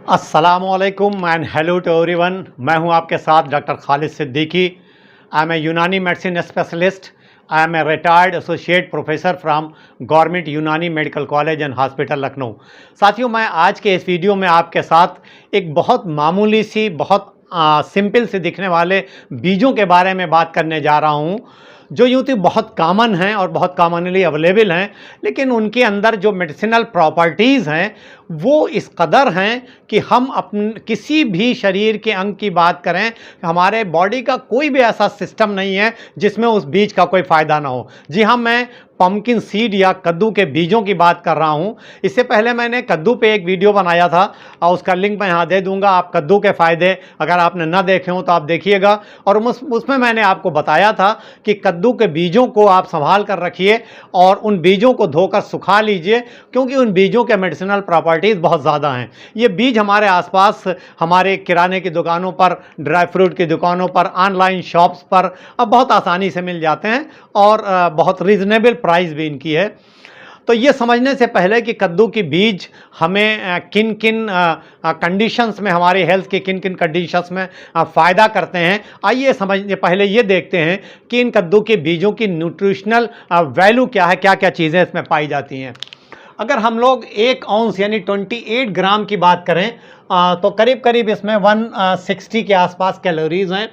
अस्सलामुअलैकुम and hello to everyone. मैं हूं आपके साथ doctor Khalid Siddiqui. I am a Unani medicine specialist. I am a retired associate professor from government Unani medical college and hospital Lucknow. साथियों, मैं आज के इस वीडियो में आपके साथ एक बहुत मामूली सी बहुत सिंपल से दिखने वाले बीजों के बारे में बात करने जा रहा हूं, जो यूँ तो बहुत कॉमन हैं और बहुत कॉमनली अवेलेबल हैं, लेकिन उनके अंदर जो मेडिसिनल प्रॉपर्टीज़ हैं वो इस कदर हैं कि हम अपन किसी भी शरीर के अंग की बात करें, हमारे बॉडी का कोई भी ऐसा सिस्टम नहीं है जिसमें उस बीज का कोई फ़ायदा ना हो। जी हाँ, मैं पम्पकिन सीड या कद्दू के बीजों की बात कर रहा हूँ। इससे पहले मैंने कद्दू पे एक वीडियो बनाया था और उसका लिंक मैं यहाँ दे दूँगा। आप कद्दू के फ़ायदे अगर आपने ना देखे हों तो आप देखिएगा। और उसमें मैंने आपको बताया था कि कद्दू के बीजों को आप संभाल कर रखिए और उन बीजों को धोकर सुखा लीजिए, क्योंकि उन बीजों के मेडिसिनल प्रॉपर्टीज़ बहुत ज़्यादा हैं। ये बीज हमारे आसपास, हमारे किराने की दुकानों पर, ड्राई फ्रूट की दुकानों पर, ऑनलाइन शॉप्स पर अब बहुत आसानी से मिल जाते हैं और बहुत रीज़नेबल प्राइस भी इनकी है। तो ये समझने से पहले कि कद्दू की बीज हमें किन किन कंडीशंस में, हमारे हेल्थ के किन किन कंडीशंस में फ़ायदा करते हैं, आइए समझने पहले ये देखते हैं कि इन कद्दू के बीजों की न्यूट्रिशनल वैल्यू क्या है, क्या क्या चीज़ें इसमें पाई जाती हैं। अगर हम लोग 1 औंस यानी 28 ग्राम की बात करें तो करीब करीब इसमें 160 के आसपास कैलोरीज़ हैं।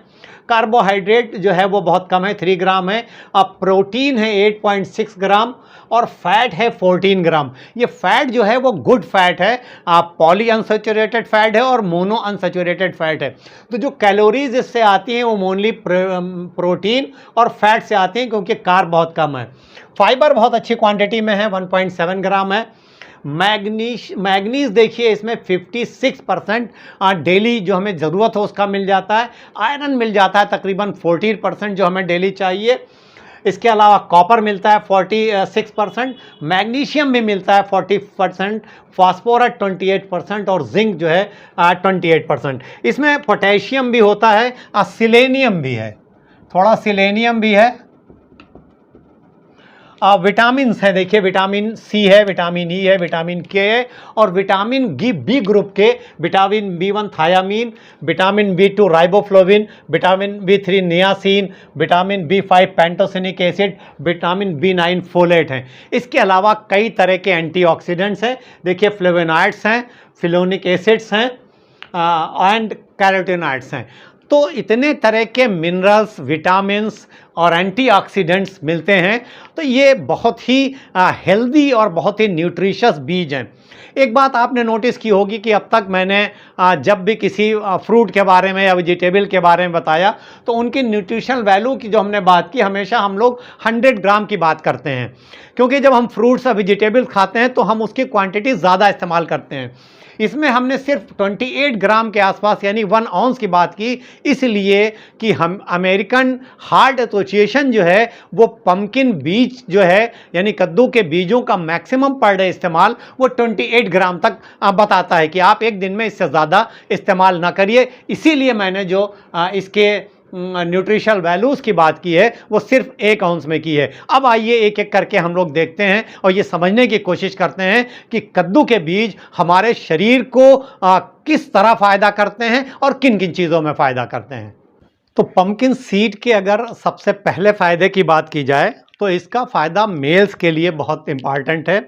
कार्बोहाइड्रेट जो है वो बहुत कम है, 3 ग्राम है। प्रोटीन है 8.6 ग्राम और फैट है 14 ग्राम। ये फैट जो है वो गुड फैट है, पॉली अनसैचुरेटेड फैट है और मोनो अनसैचुरेटेड फैट है। तो जो कैलोरीज इससे आती हैं वो मोनली प्रोटीन और फैट से आती हैं, क्योंकि कार्ब बहुत कम है। फाइबर बहुत अच्छी क्वांटिटी में है, 1.7 ग्राम है। मैग्नीज देखिए इसमें 56% डेली जो हमें ज़रूरत हो उसका मिल जाता है। आयरन मिल जाता है तकरीबन 14% जो हमें डेली चाहिए। इसके अलावा कॉपर मिलता है 46%, मैग्नीशियम भी मिलता है 40%, फास्फोरस 28% और जिंक जो है 28%। इसमें पोटेशियम भी होता है, सिलेनियम भी है, थोड़ा सिलेनियम भी है। विटामिन है, देखिए विटामिन सी है, विटामिन ई है, विटामिन के है और विटामिन बी ग्रुप के vitamin B1 thiamine, vitamin B2 riboflavin, vitamin B3 niacin, vitamin B5 pantothenic acid, vitamin B9 folate हैं। इसके अलावा कई तरह के एंटीऑक्सीडेंट्स हैं, देखिए फ्लेवोनॉइड्स हैं, फिलोनिक एसिड्स हैं एंड कैरोटीनॉइड्स हैं। तो इतने तरह के मिनरल्स, विटामिन्स और एंटीऑक्सीडेंट्स मिलते हैं। तो ये बहुत ही हेल्दी और बहुत ही न्यूट्रिशियस बीज हैं। एक बात आपने नोटिस की होगी कि अब तक मैंने जब भी किसी फ्रूट के बारे में या वेजिटेबल के बारे में बताया तो उनकी न्यूट्रिशनल वैल्यू की जो हमने बात की, हमेशा हम लोग 100 ग्राम की बात करते हैं, क्योंकि जब हम फ्रूट्स या वेजिटेबल खाते हैं तो हम उसकी क्वांटिटी ज़्यादा इस्तेमाल करते हैं। इसमें हमने सिर्फ 28 ग्राम के आसपास यानी 1 औंस की बात की, इसलिए कि हम अमेरिकन हार्ट एसोसिएशन जो है वो पम्पकिन बीज जो है यानी कद्दू के बीजों का मैक्सिमम पर डे इस्तेमाल वो 28 ग्राम तक बताता है कि आप एक दिन में इससे ज़्यादा इस्तेमाल ना करिए। इसीलिए मैंने जो इसके न्यूट्रिशनल वैल्यूज़ की बात की है वो सिर्फ 1 औंस में की है। अब आइए एक एक करके हम लोग देखते हैं और ये समझने की कोशिश करते हैं कि कद्दू के बीज हमारे शरीर को किस तरह फ़ायदा करते हैं और किन किन चीज़ों में फ़ायदा करते हैं। तो पम्पकिन सीड के अगर सबसे पहले फ़ायदे की बात की जाए तो इसका फ़ायदा मेल्स के लिए बहुत इम्पॉर्टेंट है।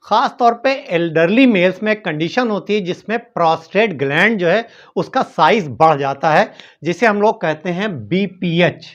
ख़ास तौर पे एल्डरली मेल्स में एक कंडीशन होती है जिसमें प्रोस्टेट ग्लैंड जो है उसका साइज़ बढ़ जाता है, जिसे हम लोग कहते हैं BPH,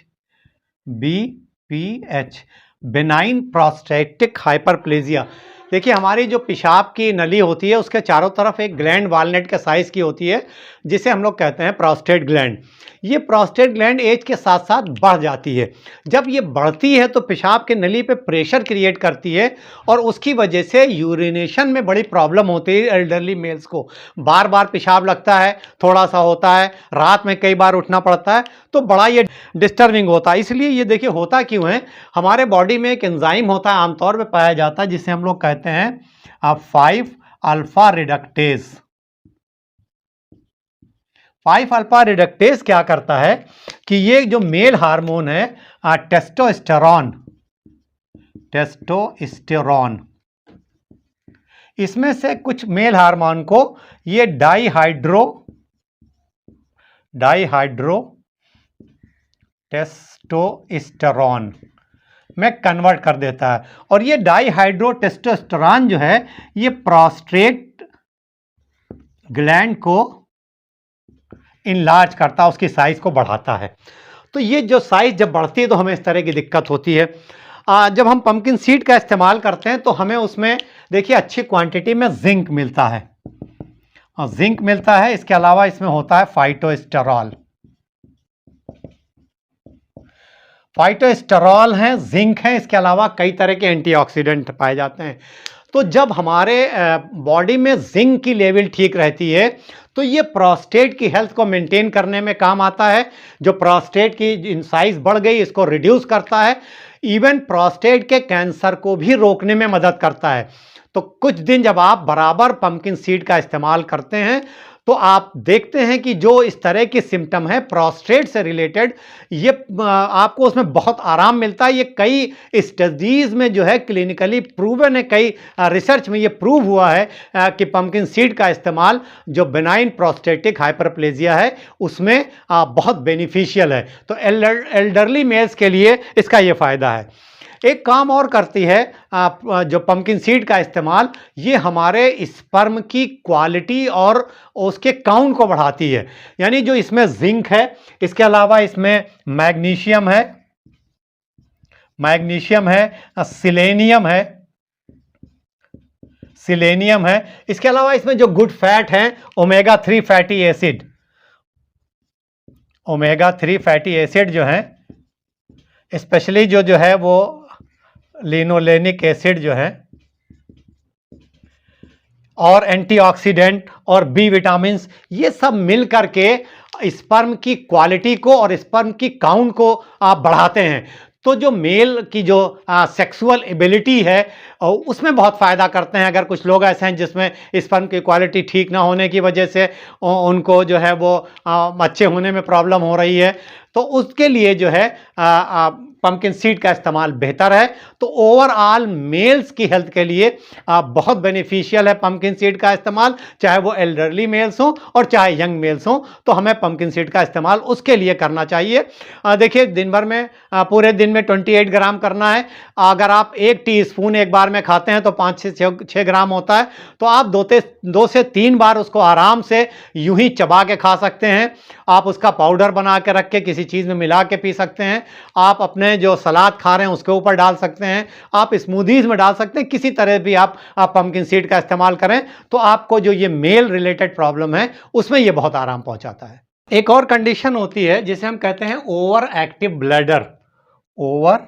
बेनाइन प्रोस्टेटिक हाइपरप्लेजिया। देखिए हमारी जो पेशाब की नली होती है उसके चारों तरफ एक ग्लैंड वॉलनट के साइज़ की होती है, जिसे हम लोग कहते हैं प्रोस्टेट ग्लैंड। ये प्रोस्टेट ग्लैंड एज के साथ साथ बढ़ जाती है। जब ये बढ़ती है तो पेशाब के नली पे प्रेशर क्रिएट करती है और उसकी वजह से यूरिनेशन में बड़ी प्रॉब्लम होती है। एल्डरली मेल्स को बार बार पेशाब लगता है, थोड़ा सा होता है, रात में कई बार उठना पड़ता है, तो बड़ा ये डिस्टर्बिंग होता है। इसलिए ये देखिए होता क्यों है, हमारे बॉडी में एक एंजाइम होता है, आमतौर पर पाया जाता है, जिसे हम लोग कहते हैं 5 अल्फा रिडक्टेज। 5 अल्फा रिडक्टेज क्या करता है कि ये जो मेल हार्मोन है टेस्टोस्टेरोन इसमें से कुछ मेल हार्मोन को ये डाईहाइड्रो टेस्टोस्टेरोन में कन्वर्ट कर देता है। और ये डाईहाइड्रो टेस्टोस्टेरोन जो है ये प्रोस्टेट ग्लैंड को इनलार्ज करता है, उसकी साइज को बढ़ाता है। तो ये जो साइज जब बढ़ती है तो हमें इस तरह की दिक्कत होती है। जब हम पंपकिन सीड का इस्तेमाल करते हैं तो हमें उसमें देखिए अच्छी क्वांटिटी में जिंक मिलता है, जिंक मिलता है। इसके अलावा इसमें होता है फाइटोस्टेरॉल है, जिंक है, इसके अलावा कई तरह के एंटीऑक्सीडेंट पाए जाते हैं। तो जब हमारे बॉडी में जिंक की लेवल ठीक रहती है तो ये प्रोस्टेट की हेल्थ को मेंटेन करने में काम आता है। जो प्रोस्टेट की साइज बढ़ गई इसको रिड्यूस करता है, इवन प्रोस्टेट के कैंसर को भी रोकने में मदद करता है। तो कुछ दिन जब आप बराबर पंपकिन सीड का इस्तेमाल करते हैं तो आप देखते हैं कि जो इस तरह की सिम्टम है प्रोस्टेट से रिलेटेड, ये आपको उसमें बहुत आराम मिलता है। ये कई स्टडीज़ में जो है क्लिनिकली प्रूवन है, कई रिसर्च में ये प्रूव हुआ है कि पंपकिन सीड का इस्तेमाल जो बेनाइन प्रोस्टेटिक हाइपरप्लेजिया है उसमें बहुत बेनिफिशियल है। तो एल्डरली मेल्स के लिए इसका ये फ़ायदा है। एक काम और करती है जो पंपकिन सीड का इस्तेमाल, ये हमारे स्पर्म की क्वालिटी और उसके काउंट को बढ़ाती है। यानी जो इसमें जिंक है, इसके अलावा इसमें मैग्नीशियम है, सिलेनियम है, इसके अलावा इसमें जो गुड फैट है ओमेगा 3 फैटी एसिड जो है, स्पेशली जो है वो लिनोलेनिक एसिड जो है, और एंटीऑक्सीडेंट और बी विटामिन्स, ये सब मिल करके स्पर्म की क्वालिटी को और स्पर्म की काउंट को आप बढ़ाते हैं। तो जो मेल की जो सेक्सुअल एबिलिटी है उसमें बहुत फ़ायदा करते हैं। अगर कुछ लोग ऐसे हैं जिसमें स्पर्म की क्वालिटी ठीक ना होने की वजह से उनको जो है वो अच्छे होने में प्रॉब्लम हो रही है, तो उसके लिए जो है पंपकिन सीड का इस्तेमाल बेहतर है। तो ओवरऑल मेल्स की हेल्थ के लिए बहुत बेनिफिशियल है पंपकिन सीड का इस्तेमाल, चाहे वो एल्डरली मेल्स हों और चाहे यंग मेल्स हों। तो हमें पंपकिन सीड का इस्तेमाल उसके लिए करना चाहिए। देखिए दिन भर में पूरे दिन में 28 ग्राम करना है। अगर आप 1 टीस्पून एक बार में खाते हैं तो 5 से 6 ग्राम होता है। तो आप 2 से 3 बार उसको आराम से यूं ही चबा के खा सकते हैं। आप उसका पाउडर बना के रख के किसी चीज़ में मिला के पी सकते हैं। आप अपने जो सलाद खा रहे हैं उसके ऊपर डाल सकते हैं, आप स्मूदीज में डाल सकते हैं। किसी तरह भी आप पंपकिन सीड का इस्तेमाल करें तो आपको जो ये मेल रिलेटेड प्रॉब्लम है उसमें ये बहुत आराम पहुंचाता है। एक और कंडीशन होती है जिसे हम कहते हैं over active bladder. Over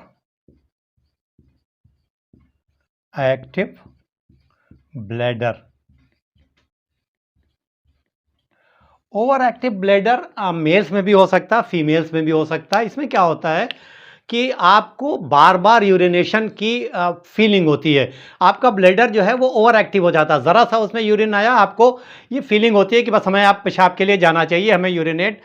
active bladder males में भी हो सकता है, फीमेल्स में भी हो सकता है। इसमें क्या होता है कि आपको बार बार यूरिनेशन की फीलिंग होती है। आपका ब्लैडर जो है वो ओवर एक्टिव हो जाता है, ज़रा सा उसमें यूरिन आया, आपको ये फीलिंग होती है कि बस हमें आप पेशाब के लिए जाना चाहिए, हमें यूरिनेट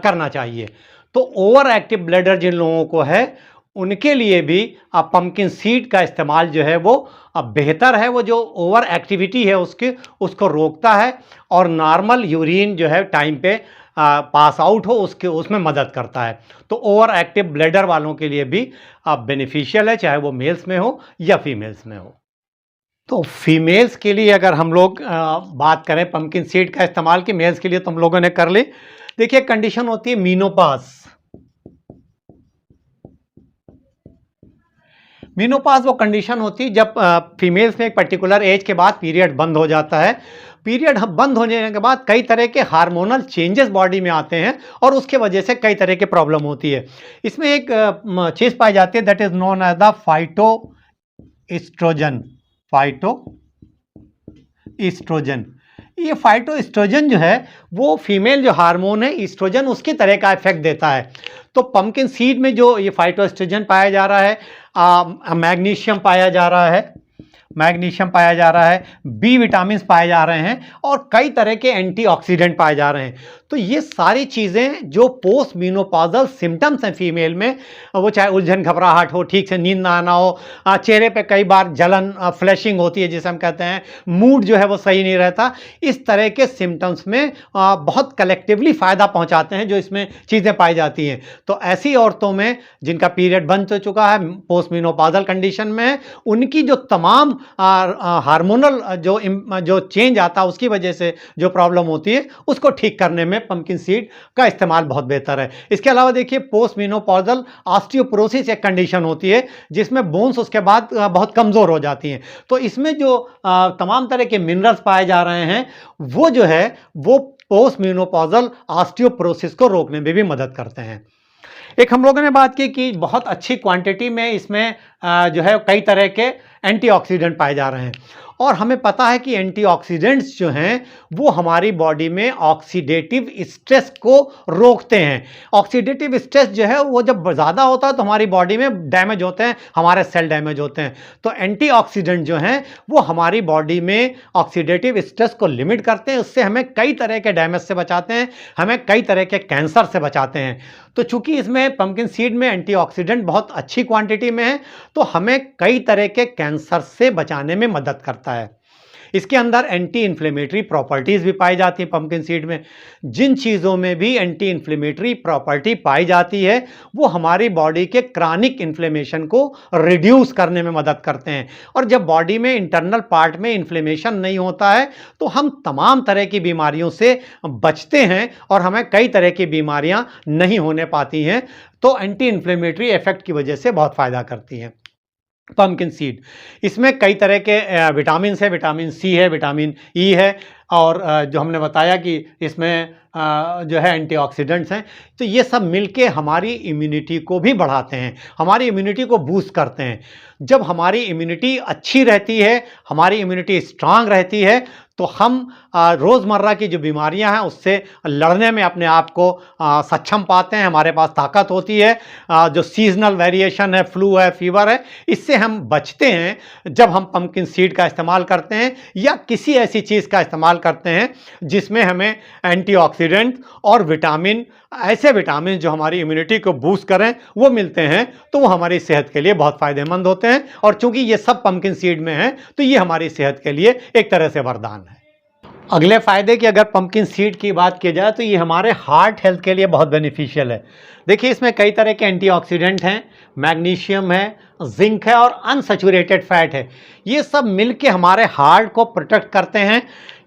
करना चाहिए। तो ओवर एक्टिव ब्लैडर जिन लोगों को है उनके लिए भी पंपकिन सीड का इस्तेमाल जो है वो बेहतर है। वो जो ओवर एक्टिविटी है उसको रोकता है और नॉर्मल यूरिन जो है टाइम पे पास आउट हो उसमें मदद करता है। तो ओवर एक्टिव ब्लैडर वालों के लिए भी बेनिफिशियल है, चाहे वो मेल्स में हो या फीमेल्स में हो। तो फीमेल्स के लिए अगर हम लोग बात करें पंपकिन सीड का इस्तेमाल की, मेल्स के लिए तो हम लोगों ने कर ली। देखिए कंडीशन होती है मीनोपाज वो कंडीशन होती है जब फीमेल्स में एक पर्टिकुलर एज के बाद पीरियड बंद हो जाता है। पीरियड बंद होने के बाद कई तरह के हार्मोनल चेंजेस बॉडी में आते हैं और उसके वजह से कई तरह के प्रॉब्लम होती है। इसमें एक चीज़ पाई जाती है that is known as the phytoestrogen. ये फाइटोएस्ट्रोजन जो है वो फीमेल जो हार्मोन है ईस्ट्रोजन उसकी तरह का इफेक्ट देता है। तो पंपकिन सीड में जो ये फाइटोएस्ट्रोजन पाया जा रहा है, मैग्नीशियम पाया जा रहा है, मैग्नीशियम पाया जा रहा है, बी विटामिन पाए जा रहे हैं और कई तरह के एंटीऑक्सीडेंट पाए जा रहे हैं। तो ये सारी चीज़ें जो पोस्ट मेनोपॉजल सिम्टम्स हैं फीमेल में, वो चाहे उलझन घबराहट हो, ठीक से नींद ना आना हो, चेहरे पे कई बार जलन फ्लैशिंग होती है जिसे हम कहते हैं, मूड जो है वो सही नहीं रहता, इस तरह के सिम्टम्स में बहुत कलेक्टिवली फ़ायदा पहुंचाते हैं जो इसमें चीज़ें पाई जाती हैं। तो ऐसी औरतों में जिनका पीरियड बन तो चुका है, पोस्ट मेनोपॉजल कंडीशन में है, उनकी जो तमाम हार्मोनल जो चेंज आता है उसकी वजह से जो प्रॉब्लम होती है उसको ठीक करने में पंपकिन सीड का इस्तेमाल बहुत बेहतर है। इसके अलावा देखिए, पोस्ट मेनोपॉजल ऑस्टियोपोरोसिस एक कंडीशन होती है जिसमें बोन्स उसके बाद बहुत कमज़ोर हो जाती हैं। तो इसमें जो तमाम तरह के मिनरल्स पाए जा रहे हैं वो जो है वो पोस्ट मेनोपॉजल ऑस्टियोपोरोसिस को रोकने में भी मदद करते हैं। एक हम लोगों ने बात की कि बहुत अच्छी क्वांटिटी में इसमें जो है कई तरह के एंटीऑक्सीडेंट पाए जा रहे हैं और हमें पता है कि एंटीऑक्सीडेंट्स जो हैं वो हमारी बॉडी में ऑक्सीडेटिव स्ट्रेस को रोकते हैं। ऑक्सीडेटिव स्ट्रेस जो है वो जब ज़्यादा होता है तो हमारी बॉडी में डैमेज होते हैं, हमारे सेल डैमेज होते हैं। तो एंटीऑक्सीडेंट जो हैं वो हमारी बॉडी में ऑक्सीडेटिव स्ट्रेस को लिमिट करते हैं, उससे हमें कई तरह के डैमेज से बचाते हैं, हमें कई तरह के कैंसर से बचाते हैं। तो चूंकि इसमें पंपकिन सीड में एंटीऑक्सीडेंट बहुत अच्छी क्वांटिटी में है तो हमें कई तरह के कैंसर से बचाने में मदद करता है। इसके अंदर एंटी इन्फ्लेमेटरी प्रॉपर्टीज़ भी पाई जाती हैं पंपकिन सीड में। जिन चीज़ों में भी एंटी इन्फ्लेमेटरी प्रॉपर्टी पाई जाती है वो हमारी बॉडी के क्रॉनिक इन्फ्लेमेशन को रिड्यूस करने में मदद करते हैं। और जब बॉडी में इंटरनल पार्ट में इन्फ्लेमेशन नहीं होता है तो हम तमाम तरह की बीमारियों से बचते हैं और हमें कई तरह की बीमारियां नहीं होने पाती हैं। तो एंटी इन्फ्लेमेटरी इफेक्ट की वजह से बहुत फ़ायदा करती हैं पंपकिन सीड। इसमें कई तरह के विटामिन है, विटामिन सी है, विटामिन ई है और जो हमने बताया कि इसमें जो है एंटीऑक्सीडेंट्स हैं। तो ये सब मिलके हमारी इम्यूनिटी को भी बढ़ाते हैं, हमारी इम्यूनिटी को बूस्ट करते हैं। जब हमारी इम्यूनिटी अच्छी रहती है, हमारी इम्यूनिटी स्ट्रांग रहती है तो हम रोज़मर्रा की जो बीमारियां हैं उससे लड़ने में अपने आप को सक्षम पाते हैं, हमारे पास ताकत होती है। जो सीजनल वेरिएशन है, फ्लू है, फीवर है, इससे हम बचते हैं जब हम पंपकिन सीड का इस्तेमाल करते हैं या किसी ऐसी चीज़ का इस्तेमाल करते हैं जिसमें हमें एंटीऑक्सीडेंट और विटामिन, ऐसे विटामिन जो हमारी इम्यूनिटी को बूस्ट करें वो मिलते हैं। तो वो हमारी सेहत के लिए बहुत फ़ायदेमंद होते हैं और चूंकि ये सब पंपकिन सीड में हैं तो ये हमारी सेहत के लिए एक तरह से वरदान है। अगले फ़ायदे की अगर पंपकिन सीड की बात की जाए तो ये हमारे हार्ट हेल्थ के लिए बहुत बेनिफिशियल है। देखिए, इसमें कई तरह के एंटीऑक्सीडेंट हैं, मैग्नीशियम है, जिंक है और अनसैचुरेटेड फैट है। ये सब मिलके हमारे हार्ट को प्रोटेक्ट करते हैं।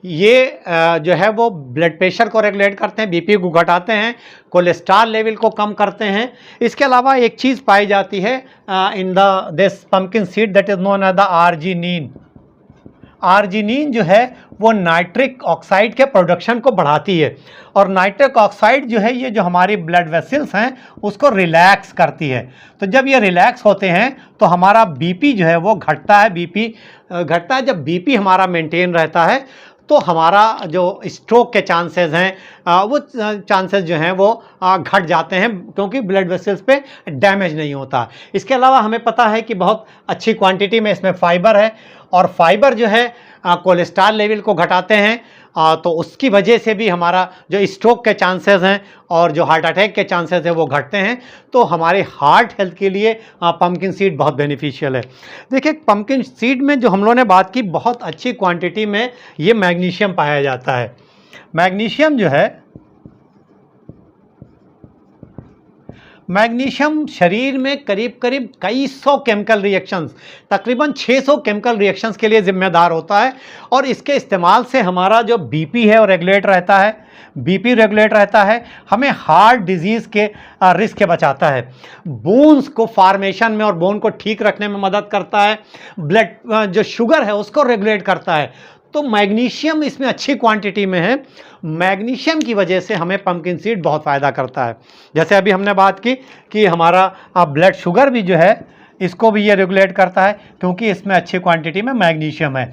ये जो है वो ब्लड प्रेशर को रेगुलेट करते हैं, बीपी को घटाते हैं, कोलेस्ट्रॉल लेवल को कम करते हैं। इसके अलावा एक चीज़ पाई जाती है in this pumpkin seed that is known as the arginine. Arginine जो है वो नाइट्रिक ऑक्साइड के प्रोडक्शन को बढ़ाती है और नाइट्रिक ऑक्साइड जो है ये जो हमारी ब्लड वेसल्स हैं उसको रिलैक्स करती है। तो जब ये रिलैक्स होते हैं तो हमारा बीपी जो है वो घटता है, बीपी घटता है। जब बीपी हमारा मेंटेन रहता है तो हमारा जो स्ट्रोक के चांसेस हैं वो चांसेस जो हैं वो घट जाते हैं क्योंकि ब्लड वेसल्स पे डैमेज नहीं होता। इसके अलावा हमें पता है कि बहुत अच्छी क्वांटिटी में इसमें फाइबर है और फाइबर जो है कोलेस्ट्रॉल लेवल को घटाते हैं। तो उसकी वजह से भी हमारा जो स्ट्रोक के चांसेस हैं और जो हार्ट अटैक के चांसेस हैं वो घटते हैं। तो हमारे हार्ट हेल्थ के लिए पंपकिन सीड बहुत बेनिफिशियल है। देखिए, पंपकिन सीड में जो हम लोगों ने बात की बहुत अच्छी क्वांटिटी में ये मैग्नीशियम पाया जाता है। मैग्नीशियम जो है, मैग्नीशियम शरीर में करीब करीब कई सौ केमिकल रिएक्शंस, तकरीबन 600 केमिकल रिएक्शंस के लिए ज़िम्मेदार होता है और इसके इस्तेमाल से हमारा जो बीपी है वो रेगुलेट रहता है, बीपी रेगुलेट रहता है, हमें हार्ट डिजीज़ के रिस्क से बचाता है, बोन्स को फॉर्मेशन में और बोन को ठीक रखने में मदद करता है, ब्लड जो शुगर है उसको रेगुलेट करता है। तो मैग्नीशियम इसमें अच्छी क्वांटिटी में है। मैग्नीशियम की वजह से हमें पंपकिन सीड बहुत फ़ायदा करता है। जैसे अभी हमने बात की कि हमारा ब्लड शुगर भी जो है इसको भी ये रेगुलेट करता है क्योंकि इसमें अच्छी क्वांटिटी में मैग्नीशियम है।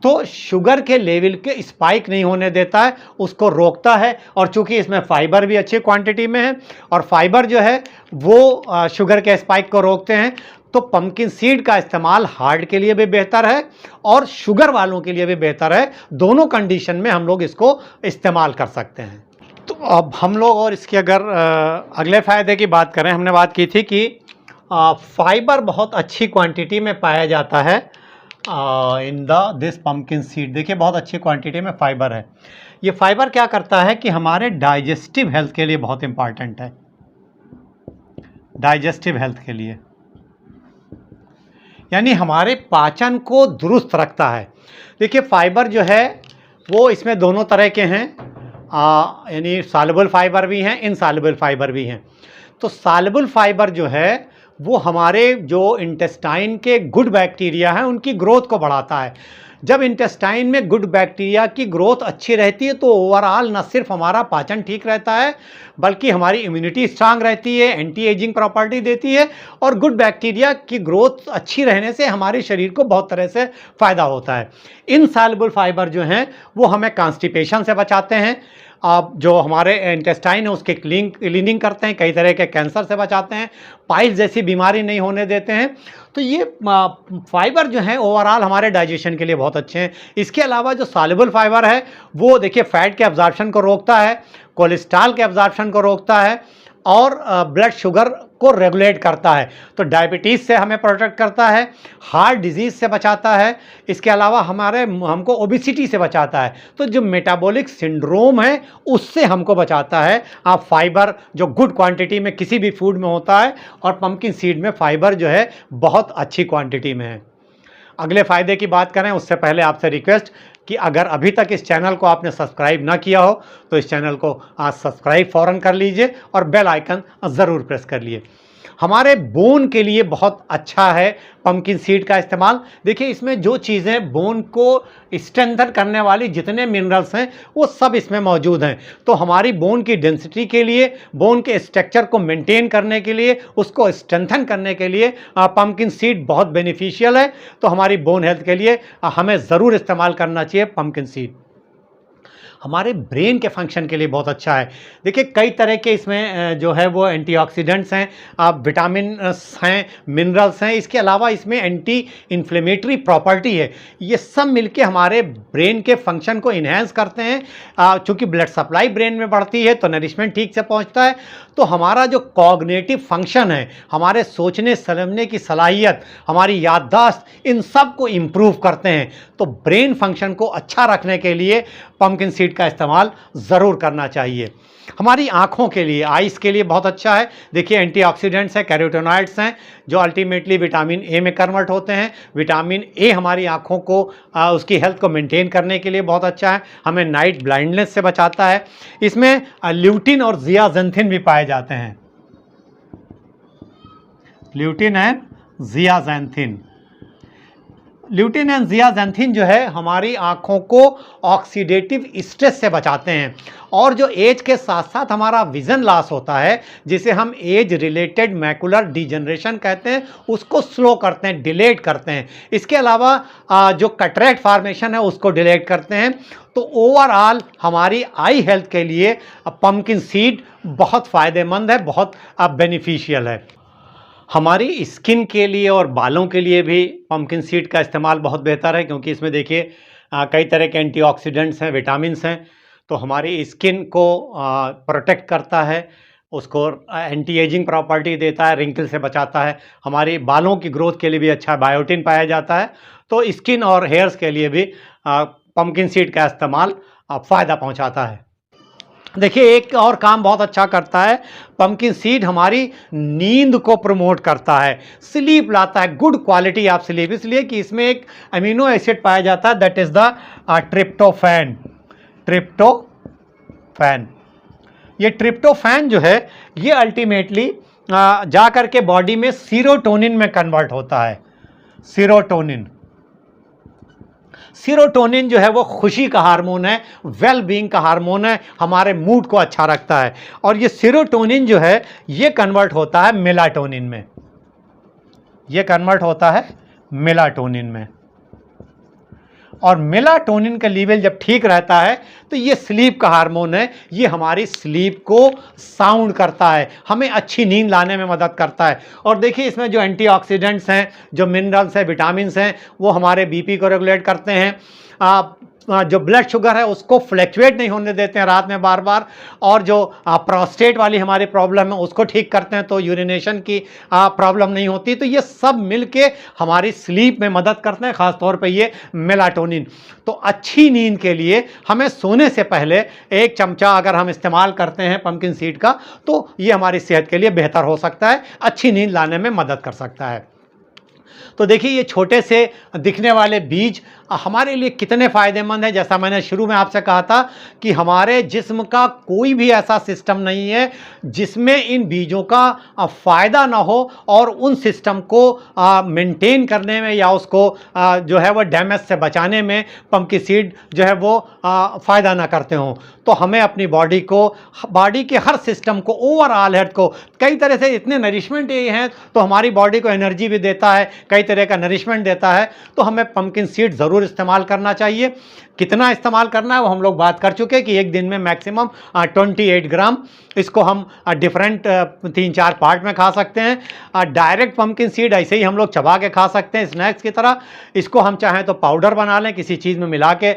तो शुगर के लेवल के स्पाइक नहीं होने देता है, उसको रोकता है। और चूंकि इसमें फाइबर भी अच्छी क्वांटिटी में है और फाइबर जो है वो शुगर के स्पाइक को रोकते हैं तो पम्पकिन सीड का इस्तेमाल हार्ट के लिए भी बेहतर है और शुगर वालों के लिए भी बेहतर है। दोनों कंडीशन में हम लोग इसको इस्तेमाल कर सकते हैं। तो अब हम लोग और इसके अगर अगले फ़ायदे की बात करें, हमने बात की थी कि फाइबर बहुत अच्छी क्वांटिटी में पाया जाता है इन दिस पम्पकिन सीड। देखिए बहुत अच्छी क्वांटिटी में फाइबर है। ये फाइबर क्या करता है कि हमारे डाइजेस्टिव हेल्थ के लिए बहुत इंपॉर्टेंट है, डाइजेस्टिव हेल्थ के लिए, यानी हमारे पाचन को दुरुस्त रखता है। देखिए फाइबर जो है वो इसमें दोनों तरह के हैं, यानी सॉल्युबल फाइबर भी हैं, इनसॉल्युबल फाइबर भी हैं। तो सॉल्युबल फाइबर जो है वो हमारे जो इंटेस्टाइन के गुड बैक्टीरिया हैं उनकी ग्रोथ को बढ़ाता है। जब इंटेस्टाइन में गुड बैक्टीरिया की ग्रोथ अच्छी रहती है तो ओवरऑल न सिर्फ हमारा पाचन ठीक रहता है बल्कि हमारी इम्यूनिटी स्ट्रांग रहती है, एंटी एजिंग प्रॉपर्टी देती है, और गुड बैक्टीरिया की ग्रोथ अच्छी रहने से हमारे शरीर को बहुत तरह से फ़ायदा होता है। इनसॉल्युबल फाइबर जो हैं वो हमें कॉन्स्टिपेशन से बचाते हैं, जो हमारे इंटेस्टाइन है उसके क्लीनिंग करते हैं, कई तरह के कैंसर से बचाते हैं, पाइल्स जैसी बीमारी नहीं होने देते हैं। तो ये फाइबर जो है ओवरऑल हमारे डाइजेशन के लिए बहुत अच्छे हैं। इसके अलावा जो सॉल्युबल फाइबर है वो देखिए फैट के एब्जॉर्प्शन को रोकता है, कोलेस्ट्रॉल के एब्जॉर्प्शन को रोकता है और ब्लड शुगर को रेगुलेट करता है। तो डायबिटीज़ से हमें प्रोटेक्ट करता है, हार्ट डिजीज़ से बचाता है, इसके अलावा हमको ओबिसिटी से बचाता है। तो जो मेटाबॉलिक सिंड्रोम है उससे हमको बचाता है। आप फाइबर जो गुड क्वांटिटी में किसी भी फूड में होता है, और पम्पकिन सीड में फाइबर जो है बहुत अच्छी क्वांटिटी में है। अगले फ़ायदे की बात करें उससे पहले आपसे रिक्वेस्ट कि अगर अभी तक इस चैनल को आपने सब्सक्राइब ना किया हो तो इस चैनल को आज सब्सक्राइब फ़ौरन कर लीजिए और बेल आइकन ज़रूर प्रेस कर लिए। हमारे बोन के लिए बहुत अच्छा है पम्पकिन सीड का इस्तेमाल। देखिए इसमें जो चीज़ें बोन को स्ट्रेंथन करने वाली जितने मिनरल्स हैं वो सब इसमें मौजूद हैं। तो हमारी बोन की डेंसिटी के लिए, बोन के स्ट्रक्चर को मेंटेन करने के लिए, उसको स्ट्रेंथन करने के लिए पम्पकिन सीड बहुत बेनिफिशियल है। तो हमारी बोन हेल्थ के लिए हमें ज़रूर इस्तेमाल करना चाहिए पम्पकिन सीड। हमारे ब्रेन के फंक्शन के लिए बहुत अच्छा है। देखिए कई तरह के इसमें जो है वो एंटीऑक्सीडेंट्स हैं, विटामिन हैं, मिनरल्स हैं, इसके अलावा इसमें एंटी इन्फ्लेमेटरी प्रॉपर्टी है। ये सब मिलके हमारे ब्रेन के फंक्शन को इन्हेंस करते हैं। चूँकि ब्लड सप्लाई ब्रेन में बढ़ती है तो नरिशमेंट ठीक से पहुँचता है। तो हमारा जो कॉग्निटिव फंक्शन है, हमारे सोचने समझने की सलाहियत, हमारी याददाश्त, इन सब को इम्प्रूव करते हैं। तो ब्रेन फंक्शन को अच्छा रखने के लिए पम्पकिन सीड का इस्तेमाल ज़रूर करना चाहिए। हमारी आँखों के लिए, आइस के लिए बहुत अच्छा है। देखिए एंटीऑक्सीडेंट्स हैं, कैरोटीनॉइड्स हैं जो अल्टीमेटली विटामिन ए में कन्वर्ट होते हैं। विटामिन ए हमारी आँखों को उसकी हेल्थ को मेंटेन करने के लिए बहुत अच्छा है, हमें नाइट ब्लाइंडनेस से बचाता है। इसमें ल्यूटिन और ज़ियाज़ैंथिन भी पाए जाते हैं, ल्यूटिन एंड ज़ियाज़ैंथिन। ल्यूटिन एंड ज़ियाज़ैंथिन जो है हमारी आँखों को ऑक्सीडेटिव स्ट्रेस से बचाते हैं, और जो एज के साथ साथ हमारा विज़न लॉस होता है जिसे हम एज रिलेटेड मैकुलर डिजनरेशन कहते हैं, उसको स्लो करते हैं, डिलेट करते हैं। इसके अलावा जो कैटरेक्ट फॉर्मेशन है उसको डिलेट करते हैं। तो ओवरऑल हमारी आई हेल्थ के लिए पम्पकिन सीड बहुत फ़ायदेमंद है, बहुत बेनिफिशियल है। हमारी स्किन के लिए और बालों के लिए भी पम्पकिन सीड का इस्तेमाल बहुत बेहतर है, क्योंकि इसमें देखिए कई तरह के एंटीऑक्सीडेंट्स हैं, विटामिन्स हैं। तो हमारी स्किन को प्रोटेक्ट करता है, उसको एंटी एजिंग प्रॉपर्टी देता है, रिंकल से बचाता है। हमारी बालों की ग्रोथ के लिए भी अच्छा बायोटिन पाया जाता है। तो स्किन और हेयर्स के लिए भी पम्पकिन सीड का इस्तेमाल फ़ायदा पहुंचाता है। देखिए एक और काम बहुत अच्छा करता है पम्पकिन सीड, हमारी नींद को प्रमोट करता है, स्लीप लाता है, गुड क्वालिटी ऑफ स्लीप, इसलिए कि इसमें एक अमीनो एसिड पाया जाता है that is the tryptophan. Tryptophan, ये ट्रिप्टोफैन जो है ये अल्टीमेटली जा कर के बॉडी में सीरोटोनिन में कन्वर्ट होता है। सीरोटोनिन जो है वो खुशी का हार्मोन है, वेल बीइंग का हार्मोन है, हमारे मूड को अच्छा रखता है। और ये सीरोटोनिन जो है ये कन्वर्ट होता है मेलाटोनिन में, ये कन्वर्ट होता है मेलाटोनिन में। और मेलाटोनिन का लेवल जब ठीक रहता है तो ये स्लीप का हार्मोन है, ये हमारी स्लीप को साउंड करता है, हमें अच्छी नींद लाने में मदद करता है। और देखिए इसमें जो एंटीऑक्सीडेंट्स हैं, जो मिनरल्स हैं, विटामिन्स हैं, वो हमारे बीपी को रेगुलेट करते हैं, जो ब्लड शुगर है उसको फ्लैक्चुएट नहीं होने देते हैं रात में बार बार, और जो प्रोस्टेट वाली हमारी प्रॉब्लम है उसको ठीक करते हैं, तो यूरिनेशन की प्रॉब्लम नहीं होती। तो ये सब मिलके हमारी स्लीप में मदद करते हैं, ख़ासतौर पे ये मेलाटोनिन। तो अच्छी नींद के लिए हमें सोने से पहले 1 चमचा अगर हम इस्तेमाल करते हैं पंपकिन सीड का, तो ये हमारी सेहत के लिए बेहतर हो सकता है, अच्छी नींद लाने में मदद कर सकता है। तो देखिए ये छोटे से दिखने वाले बीज हमारे लिए कितने फ़ायदेमंद हैं। जैसा मैंने शुरू में आपसे कहा था कि हमारे जिस्म का कोई भी ऐसा सिस्टम नहीं है जिसमें इन बीजों का फ़ायदा ना हो, और उन सिस्टम को मेंटेन करने में या उसको जो है वो डैमेज से बचाने में पंपकिन सीड जो है वो फ़ायदा ना करते हों। तो हमें अपनी बॉडी के हर सिस्टम को, ओवरऑल हेल्थ को, कई तरह से इतने नरिशमेंट ये हैं, तो हमारी बॉडी को एनर्जी भी देता है, कई तरह का नरिशमेंट देता है। तो हमें पंपकिन सीड ज़रूर इस्तेमाल करना चाहिए। कितना इस्तेमाल करना है वो हम लोग बात कर चुके हैं कि एक दिन में मैक्सिमम 28 ग्राम। इसको हम डिफरेंट 3-4 पार्ट में खा सकते हैं। डायरेक्ट पंपकिन सीड ऐसे ही हम लोग चबा के खा सकते हैं स्नैक्स की तरह। इसको हम चाहें तो पाउडर बना लें, किसी चीज़ में मिला के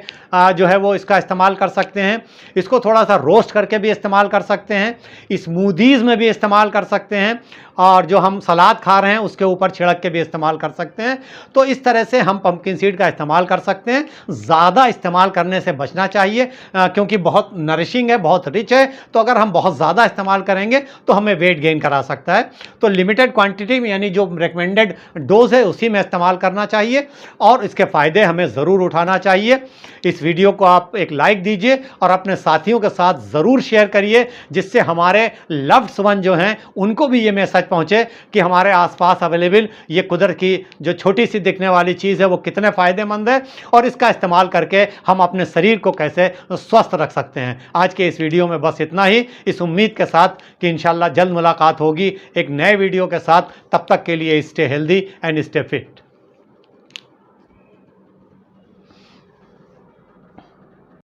जो है वो इसका इस्तेमाल कर सकते हैं। इसको थोड़ा सा रोस्ट करके भी इस्तेमाल कर सकते हैं, स्मूदीज़ में भी इस्तेमाल कर सकते हैं, और जो हम सलाद खा रहे हैं उसके ऊपर छिड़क के भी इस्तेमाल कर सकते हैं। तो इस तरह से हम पंपकिन सीड का इस्तेमाल कर सकते हैं। ज़्यादा इस्तेमाल करने से बचना चाहिए क्योंकि बहुत नरिशिंग है, बहुत रिच है। तो अगर हम बहुत ज़्यादा इस्तेमाल करेंगे तो हमें वेट गेन करा सकता है। तो लिमिटेड क्वांटिटी में, यानी जो रिकमेंडेड डोज है उसी में इस्तेमाल करना चाहिए, और इसके फ़ायदे हमें ज़रूर उठाना चाहिए। इस वीडियो को आप एक लाइक दीजिए और अपने साथियों के साथ ज़रूर शेयर करिए, जिससे हमारे लव्ड वन जो हैं उनको भी ये मैसेज पहुँचे कि हमारे आसपास अवेलेबल ये कुदरत की जो छोटी सी दिखने वाली चीज़ है वो कितने फ़ायदेमंद है, और इसका इस्तेमाल करके हम अपने शरीर को कैसे स्वस्थ रख सकते हैं। आज के इस वीडियो में बस इतना ही, इस उम्मीद के साथ कि इंशाल्लाह जल्द मुलाकात होगी एक नए वीडियो के साथ। तब तक के लिए stay healthy and stay fit.